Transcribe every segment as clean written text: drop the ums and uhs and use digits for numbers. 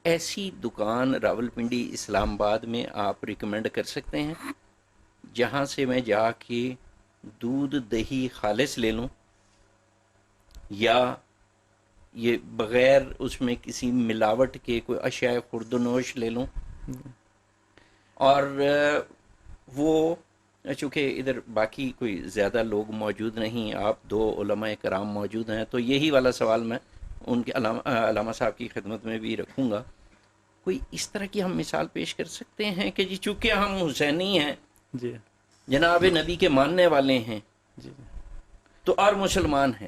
ایسی دکان راولپنڈی اسلام آباد میں آپ ریکمینڈ کر سکتے ہیں جہاں سے میں جا کے دودھ دہی خالص لے لوں، یا یہ بغیر اس میں کسی ملاوٹ کے کوئی اشیاء خورد و نوش لے لوں؟ اور وہ چونکہ ادھر باقی کوئی زیادہ لوگ موجود نہیں، آپ دو علماء کرام موجود ہیں، تو یہی والا سوال میں ان کے علامہ صاحب کی خدمت میں بھی رکھوں گا. کوئی اس طرح کی ہم مثال پیش کر سکتے ہیں کہ جی چونکہ ہم حسینی ہیں، جی جناب نبی کے ماننے والے ہیں، جی تو اور مسلمان ہیں،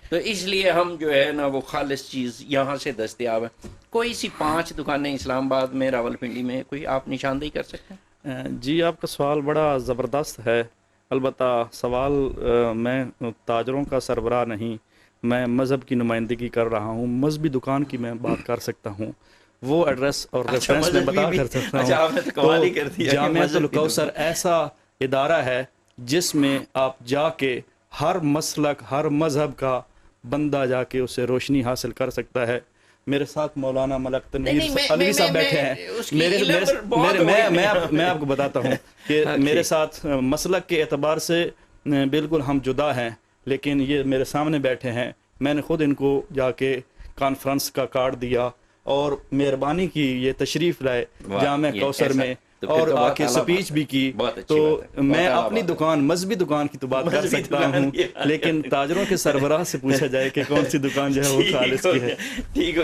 تو اس لیے ہم جو ہے نا وہ خالص چیز یہاں سے دستیاب ہے. کوئی سی 5 دکانیں اسلام آباد میں، راولپنڈی میں، کوئی آپ نشاندہی کر سکتے ہیں؟ جی آپ کا سوال بڑا زبردست ہے. البتہ سوال میں تاجروں کا سربراہ نہیں، میں مذہب کی نمائندگی کر رہا ہوں. مذہبی دکان کی میں بات کر سکتا ہوں، وہ ایڈریس اور ریفرنس میں بتا کر سکتا ہوں. آپ نے تو کمال ہی کر دیا. جامعۃ الکوثر ایسا ادارہ ہے جس میں آپ جا کے ہر مسلک ہر مذہب کا بندہ جا کے اسے روشنی حاصل کر سکتا ہے. میرے ساتھ مولانا ملک تنویر علوی صاحب بیٹھے ہیں. میں آپ کو بتاتا ہوں کہ میرے ساتھ مسلک کے اعتبار سے بالکل ہم جدا ہیں، لیکن یہ میرے سامنے بیٹھے ہیں. میں نے خود ان کو جا کے کانفرنس کا کارڈ دیا اور مہربانی کی یہ تشریف لائے جامع کوثر میں اور آ کے سپیچ بھی کی. تو میں اپنی دکان مذہبی دکان کی تو بات کر سکتا ہوں، لیکن تاجروں کے سربراہ سے پوچھا جائے کہ کون سی دکان جو ہے وہ خالص کی ہے. ٹھیک ہو گیا.